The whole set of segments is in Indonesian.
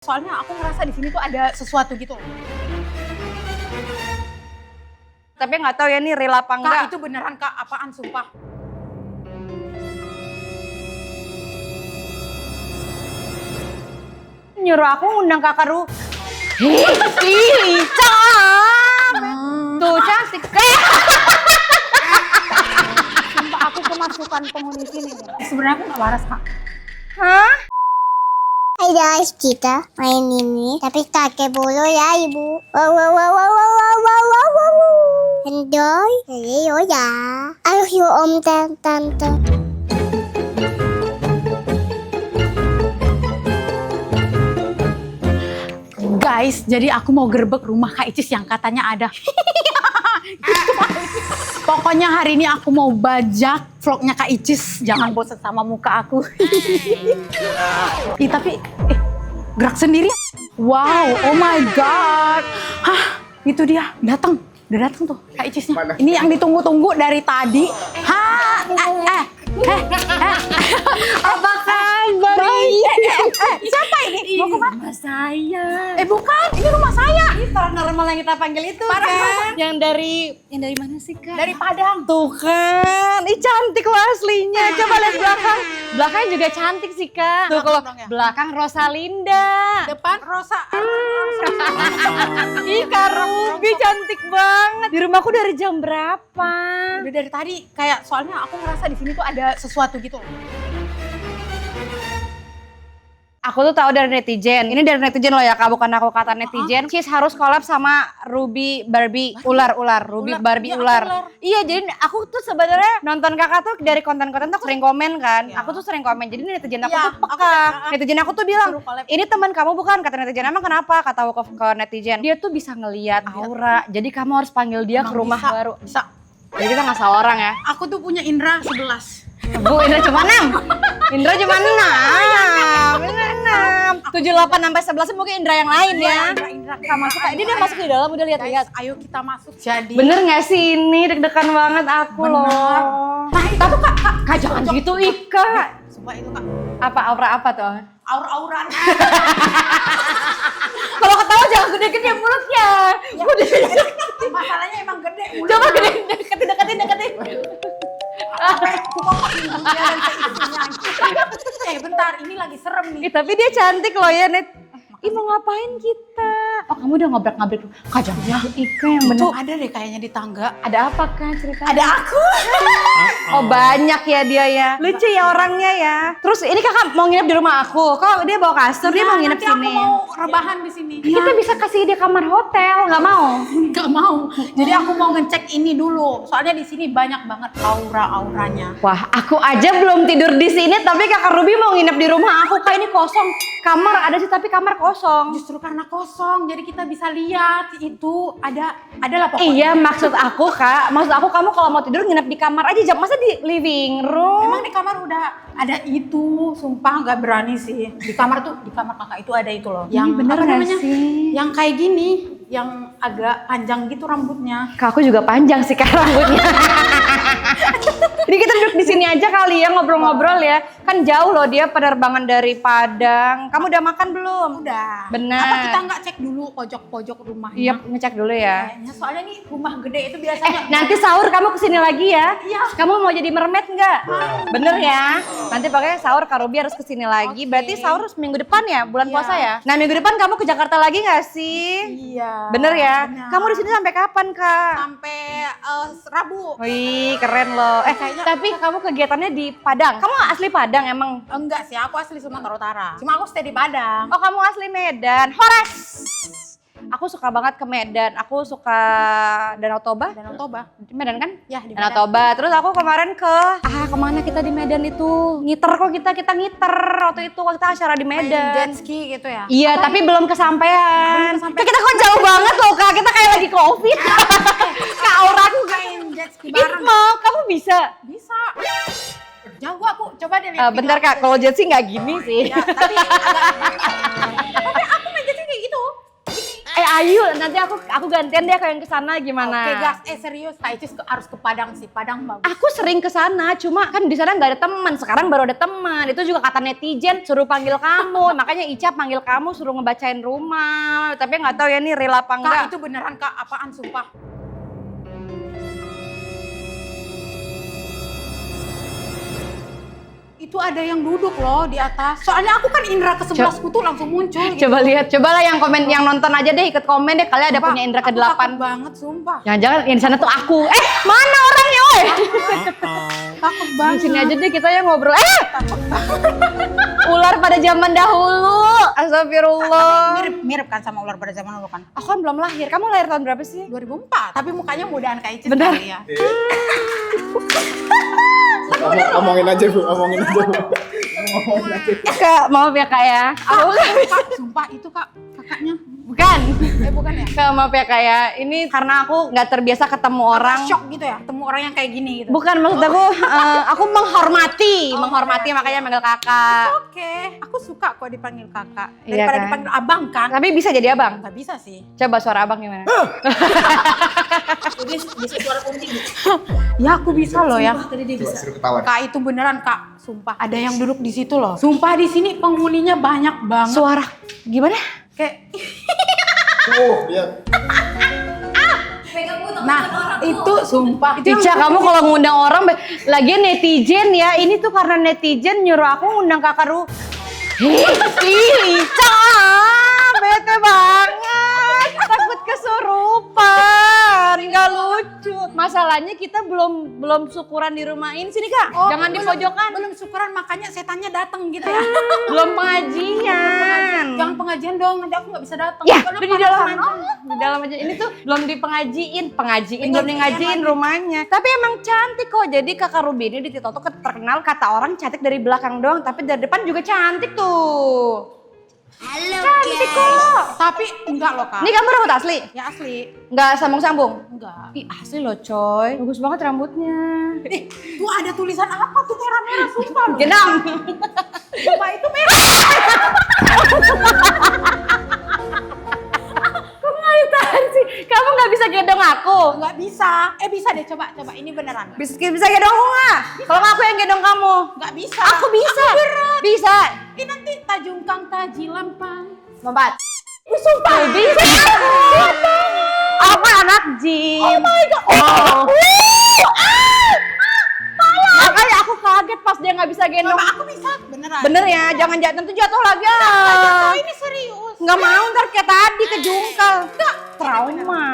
Soalnya aku ngerasa di sini tuh ada sesuatu gitu. Tapi nggak tahu ya nih real apa enggak. Kak, itu beneran Kak, apaan sumpah. Nyuruh aku ngundang kakak Ru. Ih, Ica. Tuh cantik. Sumpah aku kemasukan penghuni sini. Sebenarnya aku nggak waras Kak. Hah? Hai guys, kita main ini tapi kakek bulu ya ibu. Wow wow wow wow wow wow wow wow wow. Enjoy, ayo ya. Ayo om tante. Guys, jadi aku mau gerbek rumah Kak Icis yang katanya ada. Pokoknya hari ini aku mau bajak vlognya Kak Icis. Jangan bosan sama muka aku. Tapi gerak sendiri. Wow, oh my god. Hah, itu dia. Datang. Udah datang tuh Kak Icisnya. Ini yang ditunggu-tunggu dari tadi. Apa kabar? Siapa ini? Mau kemana? Rumah saya. Bukan, ini rumah saya. Ini paranormal yang kita panggil itu kan? Yang dari mana sih Kak? Dari Padang. Tuh kan, ih cantik loh aslinya. Coba lihat belakang. Belakangnya juga cantik sih Kak. Tuh kalau Belakang dong ya. belakang Rosalinda. Depan Rosa. Ih Kak Ruby cantik banget. Di rumahku dari jam berapa? Udah dari tadi kayak soalnya aku ngerasa di sini tuh ada sesuatu gitu. Aku tuh tahu dari netizen. Ini dari netizen loh ya Kak, bukan aku kata netizen. Cis harus collab sama Ruby Barbie ular. Ruby Ular, Barbie iya, ular. ular. Iya, jadi aku tuh sebenarnya nonton Kakak tuh dari konten-konten tuh sering komen kan. Iya. Aku tuh sering komen. Jadi netizen aku Iya, tuh peka. Netizen aku tuh bilang, Suruh collab. "Ini teman kamu bukan?" Kata netizen. "Emang kenapa?" Kata aku ke netizen. Dia tuh bisa ngelihat aura. Jadi kamu harus panggil dia ke rumah Bisa, baru. Bisa. Jadi kita nggak salah orang ya. Aku tuh punya indra 11. Bu, Indra cuma 6. Indra cuma 6. 7, 8 sampai 11 mungkin Indra yang lain ya. Indra. Kak masuk Kak. Ini dia masuk di dalam udah lihat-lihat. Guys, ayo kita masuk. Jadi. Bener nggak sih ini deg-degan banget aku Bener. loh. Nah, itu tuh Kak, Jangan gitu Ika. Sumpah itu Kak. Apa aura apa tuh? Aur-auran. Kalau ketawa jangan gede-gede mulutnya. Masalahnya emang gede. Coba gede deketin. Bentar, ini lagi serem nih. Tapi dia cantik loh ya Net. Ih mau ngapain kita? Oh kamu udah ngobrak-ngabrik. Kak jangan Ika yang bener. Itu ada deh kayaknya di tangga. Ada apa Kak ceritanya? Ada aku. Oh banyak ya dia ya. Lucu ya orangnya ya. Terus ini kakak mau nginep di rumah aku. Kok dia bawa kasur, dia mau nginep Nanti sini. aku mau rebahan di sini. Kita bisa kasih dia kamar hotel, nggak mau? Nggak mau. Jadi aku mau ngecek ini dulu. Soalnya di sini banyak banget aura-auranya. Wah, aku aja belum tidur di sini, tapi kakak Ruby mau nginep di rumah aku. Kak ini kosong. Kamar ada sih, tapi kamar kosong. Justru karena kosong, jadi kita bisa lihat itu adalah pokoknya. Iya, maksud aku Kak. Maksud aku kamu kalau mau tidur nginep di kamar aja. Masa di living room? Emang di kamar udah ada itu, sumpah nggak berani sih. Di kamar kakak itu ada itu loh. Yang bener apa nggak namanya? sih? Yang kayak gini, yang agak panjang gitu rambutnya. Kak aku juga panjang sih Kak rambutnya. Ini kita duduk di sini aja kali ya ngobrol-ngobrol ya. Kan jauh loh dia penerbangan dari Padang. Kamu udah makan belum? Udah. Benar. Apa kita nggak cek dulu pojok-pojok rumahnya? Iya, ngecek dulu ya. Kayaknya soalnya nih rumah gede itu biasanya. Nanti sahur kamu kesini lagi ya. Iya. Kamu mau jadi mermaid nggak? Bener ya. Nanti pakai sahur Kak Ruby harus kesini lagi. Oke. Berarti sahur minggu depan ya, bulan Iya. puasa ya. Nah minggu depan kamu ke Jakarta lagi nggak sih? Iya. Bener ya. Benar. Kamu di sini sampai kapan Kak? Sampai Rabu. Wih keren loh. Kayaknya- Tapi kamu kegiatannya di Padang. Kamu asli Padang emang? Enggak sih, aku asli Sumatera Utara. Cuma aku stay di Padang. Oh kamu asli Medan. Hores. Aku suka banget ke Medan. Aku suka Danau Toba. Danau Toba. Di Medan kan? Ya, di Danau Medan. Toba. Terus aku kemarin ke kemana kita di Medan itu? Ngiter kok kita ngiter waktu itu waktu kita acara di Main Medan. jet ski gitu ya. Iya, tapi belum kesampaian. Belum kesampaian. Kita kok jauh banget loh Kak. Kita kayak lagi Covid. Kak auraku Main jet ski Ih, bareng. mau kamu bisa? Bisa. Jago aku. Coba deh lihat. Bentar video Kak, aku. kalau jet sih nggak gini sih. Ya, tapi agak. Tapi aku main jet ski kayak gitu. Ayo, nanti aku gantian deh kalian ke sana gimana? Oke gas, serius Kak Icis harus ke Padang sih, Padang bagus. Aku sering ke sana, cuma kan di sana nggak ada teman. Sekarang baru ada teman. Itu juga kata netizen suruh panggil kamu. Makanya Ica panggil kamu suruh ngebacain rumah. Tapi nggak tahu ya nih real apa enggak. Kak itu beneran Kak, apaan sumpah. Itu ada yang duduk loh di atas. Soalnya aku kan indra ke-11 ku tuh langsung muncul gitu. Coba lihat, cobalah yang komen, yang nonton aja deh ikut komen deh. Kalian ada Sumpah, punya indra aku ke-8. takut banget sumpah. Jangan-jangan yang di sana tuh aku. Mana orangnya, woi? Takut Di banget. sini aja deh kita yang ngobrol. Ular pada zaman dahulu. Astagfirullah. Mirip kan sama ular pada zaman dulu kan. Aku kan belum lahir. Kamu lahir tahun berapa sih? 2004. Tapi mukanya mudaan Kak Icis Bener. kali ya. Omongin aja Bu, omongin aja Bu. Ngomongin aja. Kak, maaf ya Kak ya. Aku Kak, sumpah itu Kak, kakaknya. bukan. Bukan ya? Kak, maaf ya Kak ya. Ini karena aku nggak terbiasa ketemu orang. Shock gitu ya, ketemu orang yang kayak gini gitu. Bukan, maksud aku menghormati, makanya manggil kakak. Oke, aku suka kok dipanggil kakak. Iya Daripada kan? dipanggil abang kan. Tapi bisa jadi abang. Gak bisa sih. Coba suara abang gimana? Bisa suara kunting. Ya aku bisa loh ya. Coba suruh ketawa. Kak itu beneran Kak, sumpah. Ada yang duduk di situ loh. Sumpah di sini penghuninya banyak banget. Suara gimana? Kayak Lihat. nah, itu sumpah. Itu Ica, kamu kalau ngundang orang, lagi netizen ya, ini tuh karena netizen nyuruh aku ngundang kakak Ru. Ih, Ica, bete banget, takut kesurupan, nggak lucu. Masalahnya kita belum syukuran di rumah ini, sini Kak, jangan di pojokan. belum syukuran makanya setannya datang gitu ya. Belum pengajian. Jangan pengajian dong, nanti aku nggak bisa datang. Ya, Karena udah di dalam panas aja. banget. Di dalam aja. Ini tuh belum pengajiin belum ngajiin rumahnya. Tapi emang cantik kok. Jadi Kakak Ruby ini di TikTok tuh terkenal kata orang cantik dari belakang doang, tapi dari depan juga cantik tuh. Cantik kok. Tapi enggak loh Kak. Ini kamu rambut asli? Ya asli. Nggak sambung-sambung? Enggak. Ih, asli loh coy. Bagus banget rambutnya. Tuh ada tulisan apa tuh merah-merah sumpah loh. Genam. Sumpah itu merah. Kok nggak ditahan sih? Kamu nggak bisa gendong aku? Enggak bisa. Bisa deh coba ini beneran. Bisa gendong aku nggak? Kalau nggak aku yang gendong kamu. Enggak bisa. Aku bisa. Bisa. Ini nanti tajungkang taji lampang. Lompat. Sumpah. Bisa. Aku anak gym. Oh my god. Oh. Makanya aku kaget pas dia nggak bisa gendong. Coba aku bisa beneran. Bener ya, jangan jatuh, nanti jatuh lagi. Oh, ini serius. Nggak mau ntar kayak tadi kejungkal. Trauma.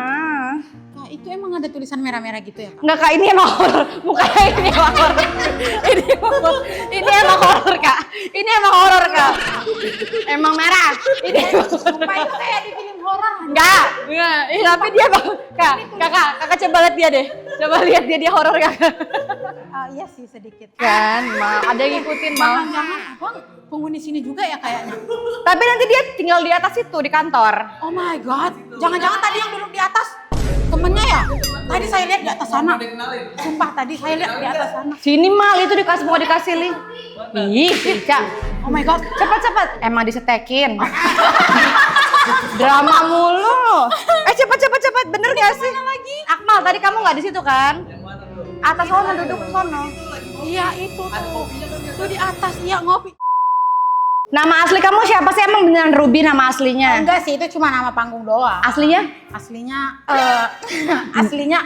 Kak, itu emang ada tulisan merah-merah gitu ya Kak? Nggak Kak, ini emang horor. Mukanya ini emang horor. Ini emang horor Kak. Ini emang horor Kak. Emang merah. Ini Sumpah itu kayak di film horor. enggak. Tapi dia bang. Kakak coba lihat dia deh. Coba lihat dia horor Kakak. Iya sih sedikit. Kan, ada yang ngikutin mau. Jangan abang penghuni sini juga ya kayaknya. Tapi nanti dia tinggal di atas itu di kantor. Oh my god. Jangan-jangan tadi yang duduk di atas temennya ya? Tadi saya lihat di atas sana. Sumpah tadi saya lihat di atas sana. Sini mal itu mau dikasih link. Ih, Ica. Oh my god. Cepat. Emang disetekin. Drama mulu. Cepat. Bener gak sih? Akmal, tadi kamu nggak di situ kan? Atas sono, duduk sono. Iya itu tuh. Tuh di atas dia ngopi. Nama asli kamu siapa sih? Emang beneran Ruby nama aslinya? Enggak sih, itu cuma nama panggung doang. Aslinya? Aslinya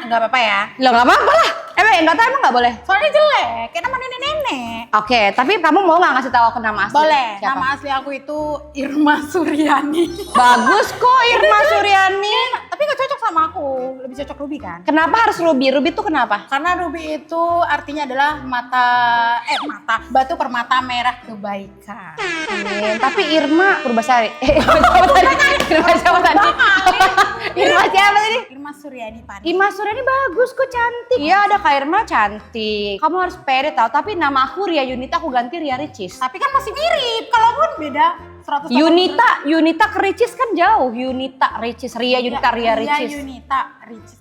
enggak apa-apa ya. Loh nggak apa-apa lah. Nggak tahu emang nggak boleh? Soalnya jelek, kayak nama nenek-nenek. Oke, tapi kamu mau nggak ngasih tahu aku nama asli? Boleh, Siapa? nama asli aku itu Irma Suryani. Bagus kok Irma Suryani. Tapi gak cocok sama aku, lebih cocok Ruby kan? Kenapa harus Ruby? Ruby tuh kenapa? Karena Ruby itu artinya adalah batu permata merah kebaikan. Tapi Irma Purbasari. Irma siapa tadi? Irma siapa tadi? Irma Suryani Pani. Irma Suryani bagus kok, cantik. Iya ada Kak Irma cantik. Kamu harus pede tau. Tapi nama aku Ria Yunita, aku ganti Ria Ricis. Tapi kan masih mirip, kalaupun beda 100. Yunita ke Ricis kan jauh. Yunita Ricis, Ria Yunita, Ria Ricis. Yunita Ricis.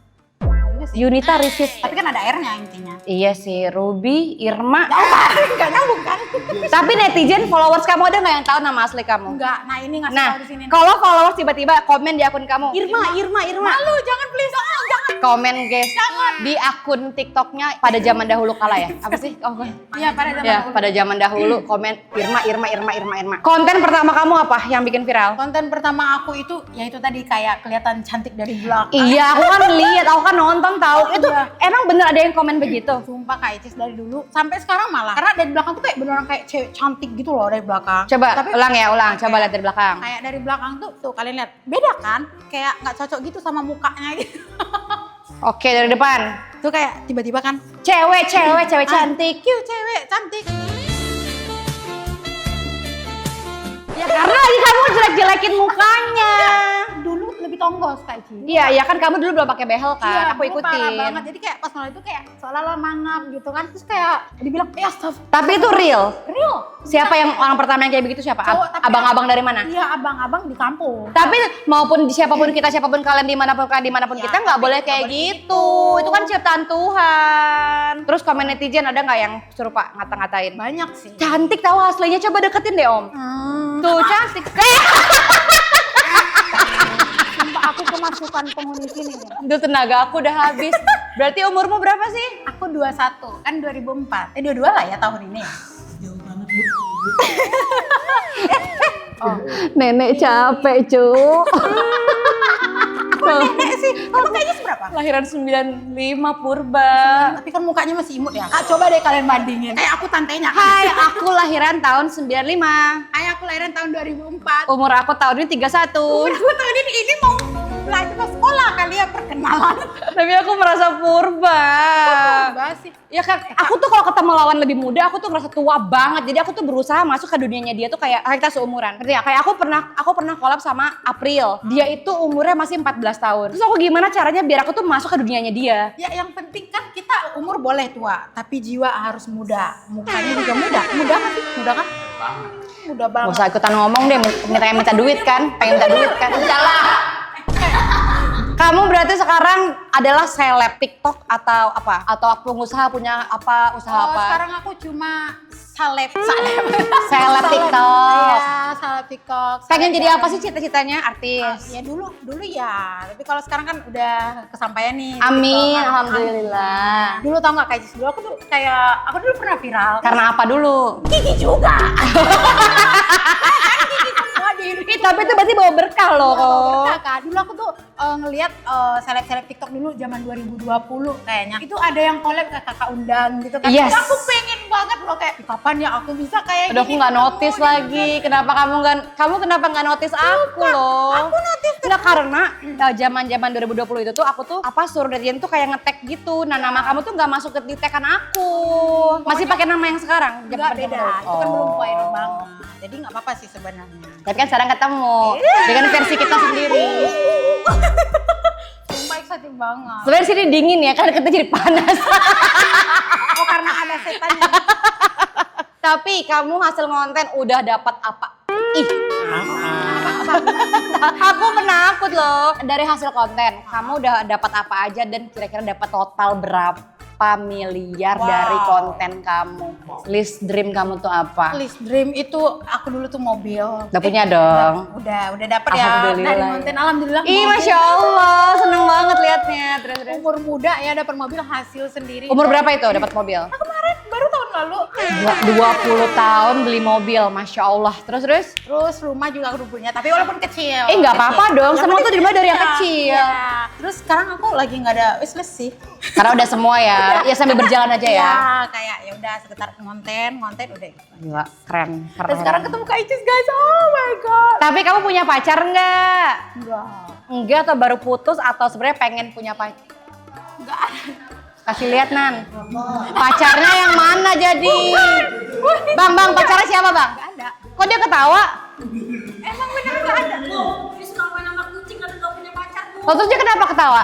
Iya sih. Yunita Ricis. Tapi kan ada R-nya intinya. Iya sih, Ruby, Irma. Enggak nyambung kan? Tapi netizen followers kamu ada nggak yang tahu nama asli kamu? Enggak. Nah, ini ngasih Nah, tahu di sini. kalau followers tiba-tiba komen di akun kamu, Irma. Malu, jangan please. Jangan. Komen guys, di akun TikToknya pada zaman dahulu kala ya. Apa sih? Oh, Iya, pada zaman ya, dulu. pada zaman dahulu komen Irma. Konten pertama kamu apa yang bikin viral? Konten pertama aku itu, ya itu tadi kayak kelihatan cantik dari belakang. Iya, aku kan lihat, aku kan nonton tahu. Itu Iya. emang bener ada yang komen begitu. Sumpah Kak Icis dari dulu sampai sekarang malah. Karena dari belakang tuh kayak beneran kayak cewek cantik gitu loh dari belakang. Coba Tapi ulang. Coba lihat dari belakang. kayak dari belakang tuh kalian lihat. Beda kan? Kayak nggak cocok gitu sama mukanya gitu. Oke, dari depan. Tuh kayak tiba-tiba kan. Cewek cantik. Cute cewek cantik. Ya karena lagi kamu jelek-jelekin mukanya. Dulu lebih tonggos Kak Icis. Iya, ya kan kamu dulu belum pakai behel kan. Aku dulu parah ikutin. banget. Jadi kayak pas nolak itu kayak seolah-olah mangap gitu kan. Terus kayak dibilang, astagfirullah. Tapi itu real. Real. Siapa yang orang pertama yang kayak begitu siapa? Cowok, tapi- Abang-abang dari mana? Iya, abang-abang di kampung. Tapi maupun siapapun kita, siapapun kalian dimanapun Ya, kita nggak tapi boleh nggak kayak boleh gitu. Itu kan ciptaan Tuhan. Terus komen netizen ada nggak yang suruh Pak ngata-ngatain? Banyak sih. Cantik tahu aslinya, coba deketin deh Om. Tuh cantik. Sumpah aku kemasukan penghuni sini nih. Duh tenaga aku udah habis. Berarti umurmu berapa sih? Aku 21, kan 2004. 22 lah ya tahun ini. Nenek capek cu. Nenek sih, emang kayaknya seberapa? Lahiran 95 Purba. Tapi kan mukanya masih imut ya. Kak, coba deh kalian bandingin. Kayak aku tantenya. Hai, aku lahiran tahun 95. Hai, aku lahiran tahun 2004. Umur aku tahun ini 31. Umur tahun ini mau belajar ke sekolah kali ya perkenalan. Tapi aku merasa purba. Basi. Ya kan, aku tuh kalau ketemu lawan lebih muda, aku tuh merasa tua banget. Jadi aku tuh berusaha masuk ke dunianya dia tuh kayak kita seumuran. Ngerti ya? Kayak aku pernah collab sama April. Dia itu umurnya masih 14 tahun. Terus aku gimana caranya biar aku tuh masuk ke dunianya dia? Ya yang penting kan kita umur boleh tua, tapi jiwa harus muda. Mukanya juga muda. Muda kan sih? Muda kan? Muda Gak banget. usah ikutan ngomong deh, minta duit kan? Pengen minta duit kan? Udahlah. Kamu berarti sekarang adalah seleb TikTok atau apa? Atau pengusaha punya apa, usaha Oh, apa? sekarang aku cuma seleb. Seleb TikTok. Iya, seleb TikTok. Pengen Seleb jadi yang- apa sih cita-citanya? Artis. Ya dulu ya. Tapi kalau sekarang kan udah kesampaian nih. di Amin, TikTok. alhamdulillah. Dulu tau gak kayak dulu aku tuh kayak aku dulu pernah viral. Karena apa dulu? Gigi juga. Gigi semua di hidup. Ih, tapi itu berarti bawa berkah loh. Berkah, Kak. Dulu aku tuh ngelihat seleb-seleb TikTok dulu zaman 2020 kayaknya. Itu ada yang collab kayak Kakak Undang gitu kan. Yes. Aku pengen banget loh kayak kapan ya aku bisa kayak Aduh, aku gini nggak ketemu notice gitu lagi. Kenapa kamu kenapa nggak notice aku loh? Aku notice Nggak, karena zaman 2020 itu tuh aku tuh suruh netizen tuh kayak nge-tag gitu. Nah, nama kamu tuh nggak masuk ke di tag-an aku. Masih pakai nama yang sekarang. Enggak Zaman beda, dahulu. itu kan belum Oh. viral banget. Jadi nggak apa-apa sih sebenarnya. Tapi kan sekarang ketemu dengan versi kita sendiri. Sumpah excited banget. Sebenarnya sini dingin ya, kan kita jadi panas. Oh karena ada setannya. Tapi kamu hasil konten udah dapat apa? Ih, aku penakut loh. Dari hasil konten, kamu udah dapat apa aja dan kira-kira dapat total berapa miliar Wow. dari konten kamu? List dream kamu tuh apa? List dream itu aku dulu tuh mobil. Udah punya dong. Udah dapet ya Alhamdulillah. dari konten. Alhamdulillah. Ih, mobil. Masya Allah, seneng banget liatnya. Terus. Umur muda ya dapat mobil hasil sendiri. Umur berapa itu dapat mobil? Nah, kemarin baru tahun lalu. 20 tahun beli mobil, Masya Allah. Terus? Terus rumah juga aku punya, tapi walaupun kecil. Nggak apa-apa dong, Yang semua penting tuh dimulai dari yang kecil. kecil. Ya. Terus sekarang aku lagi nggak ada wishlist sih. Karena udah semua ya, ya sambil berjalan aja ya. Kayak ya udah sekitar konten udah gitu. Gila, keren. Dan sekarang ketemu Kak Icis guys, oh my god. Tapi kamu punya pacar nggak? Enggak. Enggak, atau baru putus atau sebenarnya pengen punya pacar? Enggak ada. Kasih lihat Nan. Pacarnya yang mana jadi? Bang, pacarnya siapa bang? Enggak ada. Kok dia ketawa? Emang bener enggak ada. Loh, terus dia kenapa ketawa?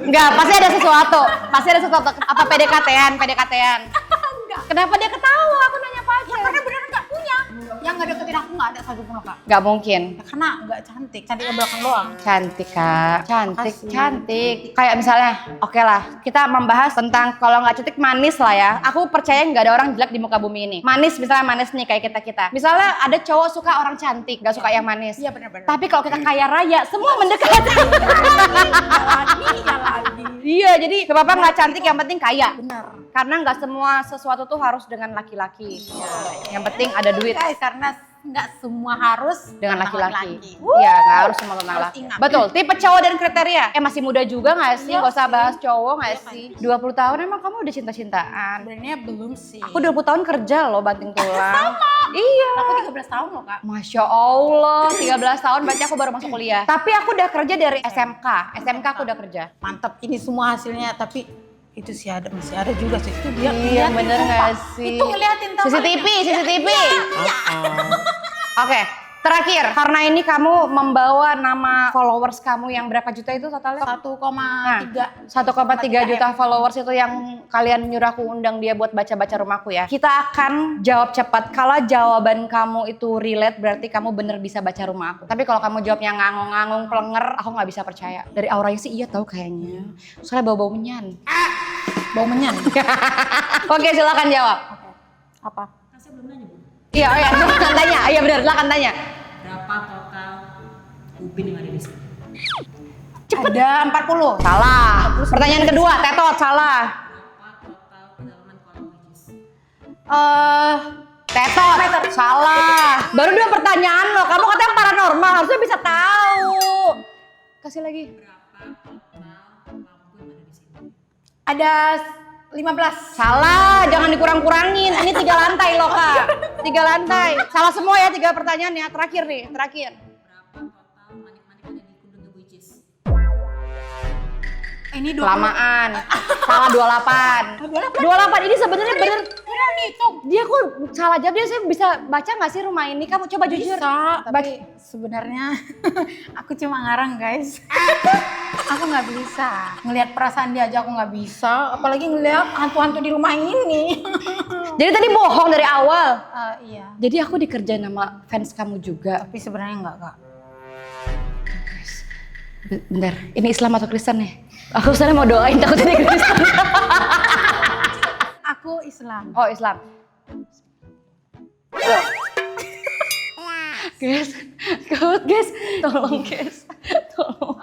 Enggak, pasti ada sesuatu. Pasti ada sesuatu. Apa PDKT-an? Enggak. Kenapa dia ketawa? Aku nanya pacar. Karena bener enggak punya. Yang enggak deketin aku enggak ada satu pun Kak. Enggak mungkin. Karena enggak cantik. Cantik ke belakang doang. Cantik Kak, cantik, Makasih. cantik. Kayak misalnya, oke lah, kita membahas tentang kalau nggak cantik manis lah ya. Aku percaya nggak ada orang jelek di muka bumi ini. Manis, misalnya manis nih kayak kita. Misalnya ada cowok suka orang cantik, nggak suka yang manis. Iya benar-benar. Tapi kalau kita kaya raya, semua mendekat. lagi. Iya, jadi gak apa-apa nggak cantik, yang penting kaya. Benar. Karena nggak semua sesuatu tuh harus dengan laki-laki. Yang penting ada duit. Guys, karena nggak semua harus Dengan tentang laki-laki. Iya, nggak harus semua tentang Harus laki. ingat. Betul. Tipe cowok dan kriteria. Masih muda juga nggak sih? Iya Gak usah sih. bahas cowok nggak Iya, sih? 20 tahun emang kamu udah cinta-cintaan. Sebenarnya belum sih. Aku 20 tahun kerja loh banting tulang. Iya. Aku 13 tahun loh, Kak. Masya Allah, 13 tahun berarti aku baru masuk kuliah. Tapi aku udah kerja dari SMK. SMK aku udah kerja. Mantap, ini semua hasilnya, tapi itu sih ada, masih ada juga sih. Itu dia Iya, ngeliatin, bener sumpah. nggak sih? Itu ngeliatin tau CCTV, kan? CCTV. Oke, terakhir. Karena ini kamu membawa nama followers kamu yang berapa juta itu totalnya? 1,3. 1,3 juta followers itu yang kalian nyuruh aku undang dia buat baca-baca rumahku ya. Kita akan jawab cepat. Kalau jawaban kamu itu relate berarti kamu bener bisa baca rumah aku. Tapi kalau kamu jawabnya ngangung-ngangung pelenger, aku nggak bisa percaya. Dari auranya sih iya tahu kayaknya. Soalnya bau-bau menyan. Bau menyan. Oke, silakan jawab. Apa? Iya, oh iya, silakan tanya. Iya benar, silakan tanya. Berapa total ubin yang ada di sini? Ada 40. Salah. Pertanyaan kedua, tetot, salah. Berapa total kedalaman kolom hijis? Tetot, salah. Baru 2 pertanyaan loh. Kamu katanya paranormal, harusnya bisa tahu. Kasih lagi. Berapa total lampu yang ada di sini? Ada 15. Salah, jangan dikurang-kurangin. Ini 3 lantai loh kak. 3 lantai. Salah semua ya 3 pertanyaannya. Terakhir nih, terakhir. Berapa total manik-manik ada di kudungnya Bu Icis? Ini 20. Kelamaan. Salah 28. 28 ini sebenarnya bener. Bener nih, tuh. Dia kok salah jawab, dia saya bisa baca nggak sih rumah ini? Kamu coba jujur. Bisa, tapi sebenarnya aku cuma ngarang guys. Aku nggak bisa ngelihat perasaan dia aja, aku nggak bisa. Apalagi ngelihat hantu-hantu di rumah ini. Jadi tadi bohong dari awal. Iya. Jadi aku dikerjain sama fans kamu juga. Tapi sebenarnya nggak, Kak. Bentar, ini Islam atau Kristen nih? Aku sebenarnya mau doain takut ini Kristen. Aku Islam. Oh Islam. Guys, gawat guys, tolong guys, tolong.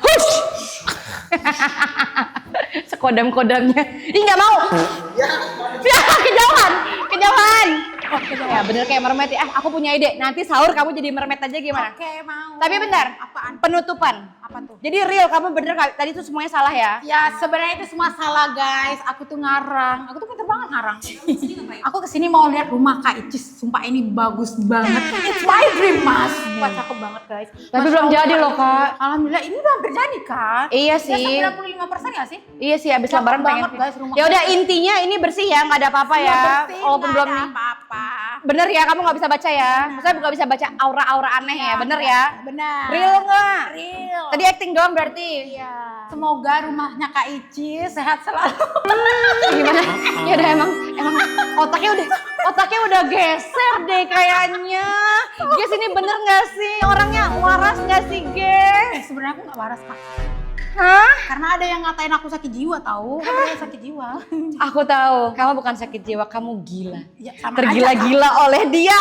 Hush! Sekodam-kodamnya. Ih nggak mau. Ya, kejauhan, kejauhan. Ya bener kayak mermaid ya. Aku punya ide. Nanti sahur kamu jadi mermaid aja gimana? Oke, mau. Tapi bentar. Apaan? Penutupan. Apa tuh? Jadi real kamu bener kali. Tadi tuh semuanya salah ya? Ya sebenarnya itu semua salah guys. Aku tuh ngarang. Aku tuh pinter banget ngarang. Aku kesini mau lihat rumah Kak Icis. Sumpah ini bagus banget. It's my dream mas. Wah cakep banget guys. Tapi belum jadi loh, Kak. Alhamdulillah ini udah hampir jadi kan? Iya sih. Ya 95% gak sih? Iya sih, habis Cakep lebaran banget, pengen. guys, rumah Ya udah intinya ini bersih ya, nggak ada apa-apa ya. Bersih, Walaupun nggak belum ada nih. apa-apa. Bener ya, kamu nggak bisa baca ya. Maksudnya nggak bisa baca aura-aura aneh ya, bener ya. Benar. Real nggak? Real. Tadi acting doang berarti. Iya. Semoga rumahnya Kak Icis sehat selalu. Gimana? Ya udah emang otaknya udah geser deh kayaknya. Guys ini bener nggak sih? Orangnya waras nggak sih, guys? Sebenarnya aku nggak waras Kak. Hah? Karena ada yang ngatain aku sakit jiwa tahu. Aku ada sakit jiwa. Aku tahu, kamu bukan sakit jiwa, kamu gila. Ya, sama Tergila-gila oleh dia.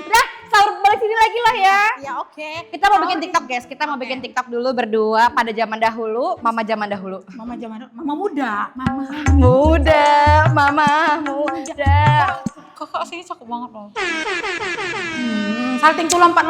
Udah, sahur balik sini lagi lah ya. Ya oke. Kita mau bikin TikTok guys, kita mau bikin TikTok dulu berdua pada zaman dahulu, mama zaman dahulu. Mama muda. Mama. Muda, mama muda. Kakak sini cakep banget loh. Salting tuh lompat.